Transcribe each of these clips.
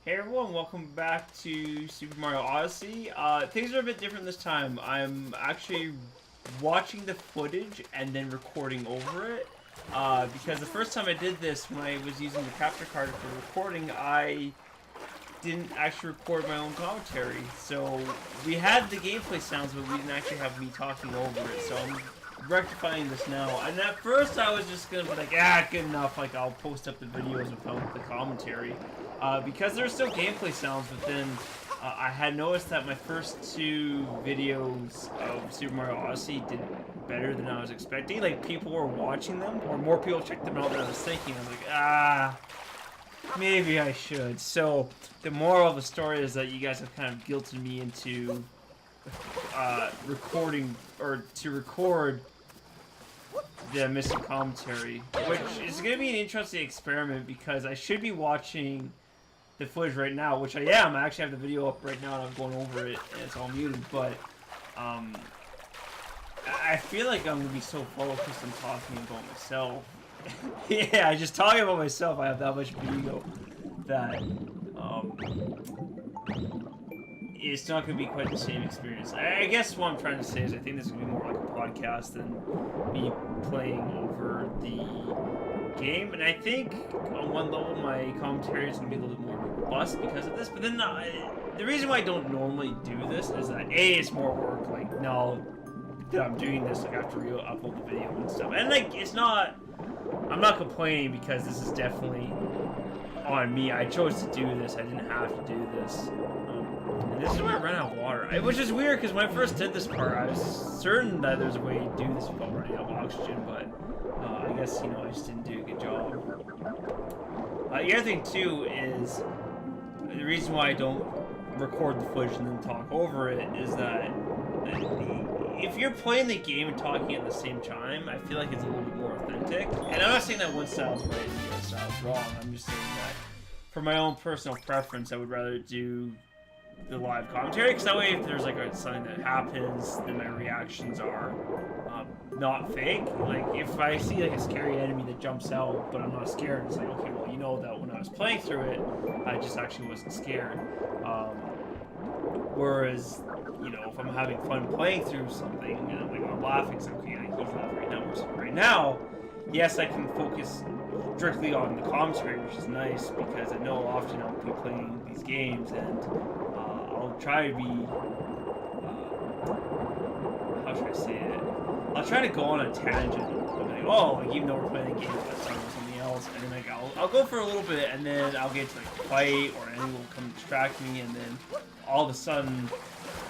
Hey everyone, welcome back to Super Mario Odyssey. Things are a bit different this time. I'm actually watching the footage and then recording over it. Because the first time I did this, when I was using the capture card for recording, I didn't actually record my own commentary. So we had the gameplay sounds, but we didn't actually have me talking over it. So I'm rectifying this now. And at first I was just gonna be like, good enough, like I'll post up the videos without the commentary. Because there's still gameplay sounds, but then I had noticed that my first two videos of Super Mario Odyssey did better than I was expecting. Like, people were watching them, or more people checked them out than I was thinking. I was like, maybe I should. So, the moral of the story is that you guys have kind of guilted me into recording, or to record the missing commentary, which is going to be an interesting experiment because I should be watching the footage right now, which I am. I actually have the video up right now and I'm going over it and it's all muted, but I feel like I'm going to be so focused on talking about myself. Yeah, just talking about myself, I have that much ego that it's not going to be quite the same experience. I guess what I'm trying to say is I think this is going to be more like a podcast than me playing over the game. And I think on one level my commentary is going to be a little bit more robust because of this. But then the reason why I don't normally do this is that A, it's more work. Like, now that I'm doing this, like, I have to upload the video and stuff. And like, it's not, I'm not complaining because this is definitely on me. I chose to do this. I didn't have to do this. And this is where I ran out of water. Which is weird because when I first did this part, I was certain that there's a way to do this without running out of oxygen, but I guess, you know, I just didn't do a good job. The other thing, too, is the reason why I don't record the footage and then talk over it is that if you're playing the game and talking at the same time, I feel like it's a little bit more authentic. And I'm not saying that one style's right and the other style's wrong. I'm just saying that for my own personal preference, I would rather do the live commentary, because that way if there's like something that happens, then my reactions are not fake. Like, if I see like a scary enemy that jumps out but I'm not scared, it's like, okay, well, you know that when I was playing through it I just actually wasn't scared. Whereas, you know, if I'm having fun playing through something and I'm like, I'm laughing, it's like, okay, like, he's laughing right now. So right now, yes, I can focus strictly on the commentary, which is nice because I know often I'll be playing these games and I'll try to be, how should I say it? I'll try to go on a tangent. I'm like, oh, like, even though we're playing a game, let's talk about something else. And then like I'll go for a little bit, and then I'll get to like a fight, or an enemy will come distract me, and then all of a sudden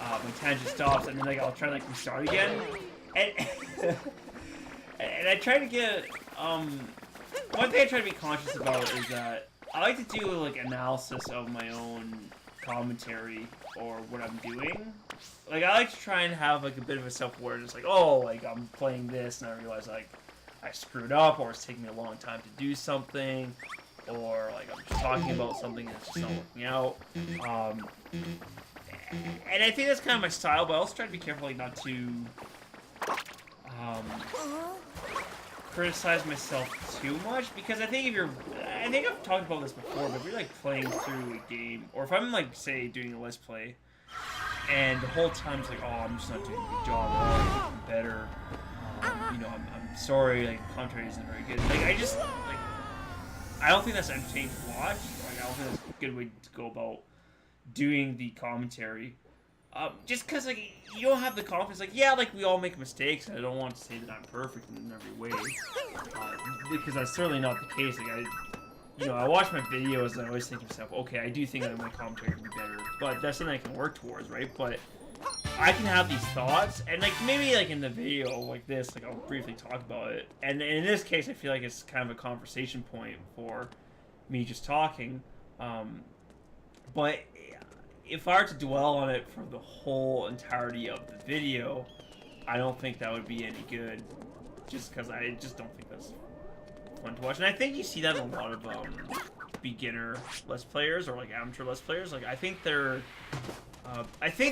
my tangent stops, and then like I'll try to like restart again. And and I try to get one thing I try to be conscious about is that I like to do like analysis of my own commentary or what I'm doing. Like, I like to try and have like a bit of a self-awareness, like, oh, like I'm playing this and I realize like I screwed up, or it's taking me a long time to do something, or like I'm just talking about something that's just not working out. And I think that's kind of my style, but I also try to be careful, like, not to criticize myself too much, because I think if you're, I think I've talked about this before, but if you're like playing through a game, or if I'm like, say, doing a let's play, and the whole time it's like, oh, I'm just not doing a good job, oh, I'm better, you know, I'm sorry, like, the commentary isn't very good. Like, I just, like, I don't think that's entertaining to watch. Like, I don't think that's a good way to go about doing the commentary. Just because, like, you don't have the confidence, like, yeah, like, we all make mistakes, and I don't want to say that I'm perfect in every way, because that's certainly not the case. Like, you know, I watch my videos, and I always think to myself, okay, I do think that my commentary can be better, but that's something I can work towards, right? But I can have these thoughts, and, like, maybe, like, in the video like this, like, I'll briefly talk about it, and in this case, I feel like it's kind of a conversation point for me just talking, but if I were to dwell on it for the whole entirety of the video, I don't think that would be any good, just because I just don't think that's fun to watch. And I think you see that in a lot of beginner Let's Players, or like amateur Let's Players. Like, I think they're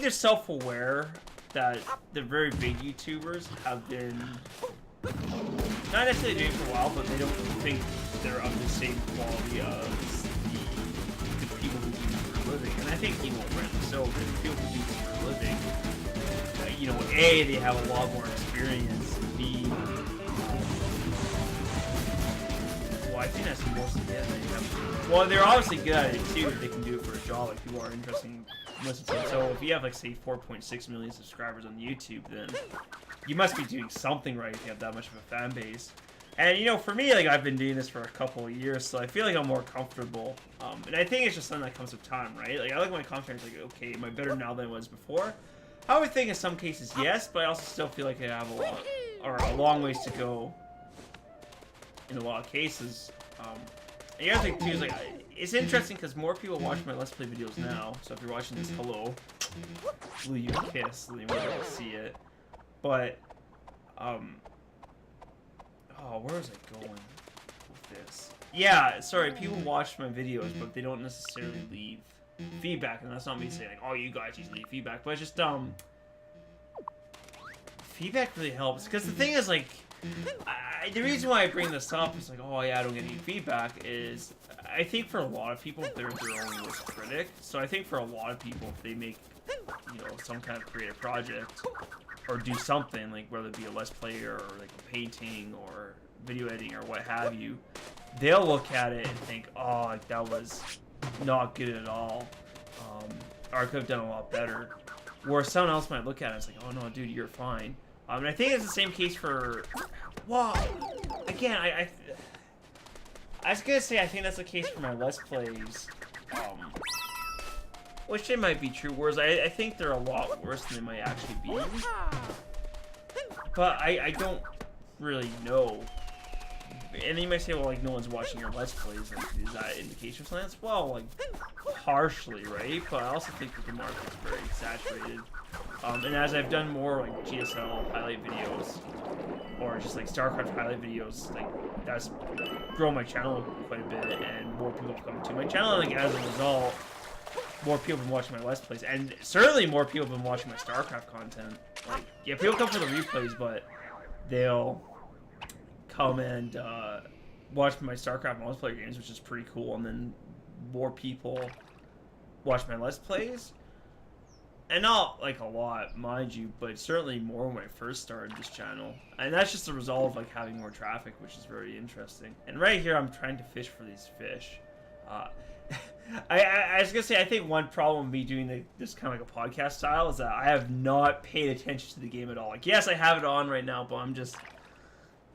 self-aware that the very big YouTubers have been not necessarily doing it for a while, but they don't think they're of the same quality as the people who do think, you know, rightly so, because people can do this for a living. You know, A, they have a lot more experience. B, well, I think that's mostly it. Well, they're obviously good at it too. If they can do it for a job, like people are interested in listening to it. So if you have like say 4.6 million subscribers on YouTube, then you must be doing something right if you have that much of a fan base. And you know, for me, like I've been doing this for a couple of years, so I feel like I'm more comfortable. And I think it's just something that comes with time, right? Like I look at my content, like okay, am I better now than I was before? I would think in some cases yes, but I also still feel like I have a long ways to go in a lot of cases. And the other thing too is like it's interesting because more people watch my Let's Play videos now. So if you're watching this, hello, blew you a kiss, you might be able to see it. But oh, where was I going with this? Yeah, sorry, people watch my videos, but they don't necessarily leave feedback, and that's not me saying like, oh, you guys just leave feedback, but it's just feedback really helps, because the thing is like, the reason why I bring this up is like, oh yeah, I don't get any feedback, is I think for a lot of people they're their own worst critic. So I think for a lot of people, if they make, you know, some kind of creative project or do something, like whether it be a Let's Play or like a painting or video editing or what have you, they'll look at it and think, oh, like that was not good at all, or I could have done a lot better. Where someone else might look at it and it's like, oh no, dude, you're fine. And I think it's the same case for, well, again, I was gonna say I think that's the case for my Let's Plays, which it might be true, whereas I think they're a lot worse than they might actually be. But I don't really know. And then you might say, well, like, no one's watching your Let's Plays, like, is that indication of science? Well, like, partially, right? But I also think that the market's very saturated. And as I've done more, like, GSL highlight videos, or just, like, StarCraft highlight videos, like, that's grown my channel quite a bit, and more people have come to my channel, and, like, as a result, more people have been watching my Let's Plays, and certainly more people have been watching my StarCraft content. Like, yeah, people come for the replays, but they'll come and watch my StarCraft multiplayer games, which is pretty cool, and then more people watch my Let's Plays. And not, like, a lot, mind you, but certainly more when I first started this channel. And that's just a result of, like, having more traffic, which is very interesting. And right here, I'm trying to fish for these fish. I was gonna say, I think one problem with me doing this kind of like a podcast style is that I have not paid attention to the game at all. Like, yes, I have it on right now, but I'm just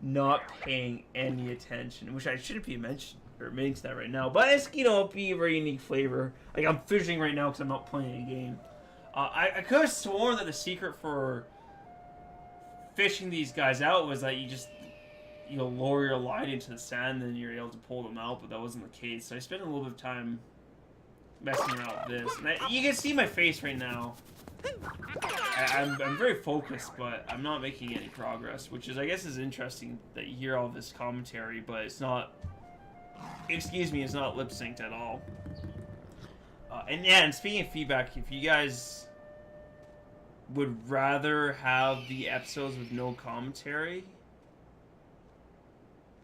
not paying any attention, which I shouldn't be admitting to that right now. But it's, you know, be a very unique flavor. Like, I'm fishing right now because I'm not playing a game. I could have sworn that the secret for fishing these guys out was that you lower your line into the sand and you're able to pull them out, but that wasn't the case. So I spent a little bit of time messing around with this. And you can see my face right now. I'm very focused, but I'm not making any progress, which is, I guess, is interesting that you hear all this commentary, but it's not, excuse me, it's not lip synced at all. And yeah, and speaking of feedback, if you guys would rather have the episodes with no commentary,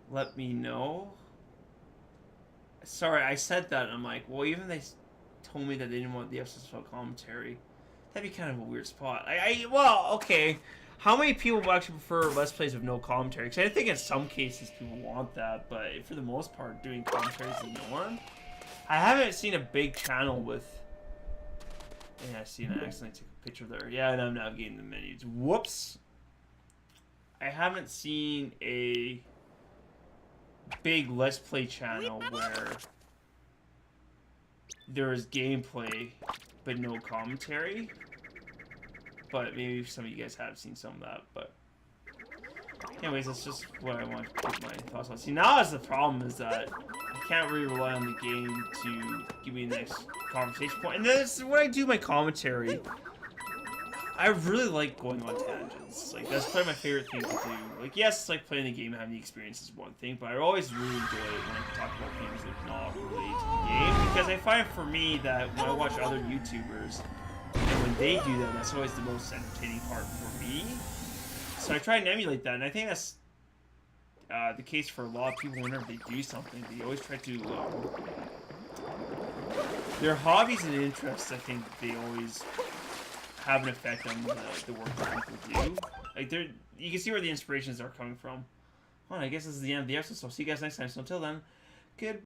let me know. Sorry, I said that, and I'm like, well, even they told me that they didn't want the episodes without commentary. That'd be kind of a weird spot. Well, okay. How many people would actually prefer Let's Plays with no commentary? Because I think in some cases people want that, but for the most part, doing commentary is the norm. I haven't seen a big channel with... Yeah, I see, and I accidentally took a picture there. Yeah, and I'm navigating the menus. Whoops! I haven't seen a big Let's Play channel where there is gameplay but no commentary. But maybe some of you guys have seen some of that, but... Anyways, that's just what I want to put my thoughts on. See, now is the problem is that I can't really rely on the game to give me the next conversation point. And this is when I do my commentary. I really like going on tangents. Like, that's probably my favorite thing to do. Like, yes, like playing the game and having the experience is one thing, but I always really enjoy it when I talk about games that are not related to the game. Because I find for me that when I watch other YouTubers, and when they do that, that's always the most entertaining part for me. So I try and emulate that, and I think that's the case for a lot of people whenever they do something. They always try to their hobbies and interests, I think they always have an effect on the work that people do. Like, you can see where the inspirations are coming from. Well, I guess this is the end of the episode, so I'll see you guys next time. So until then, good.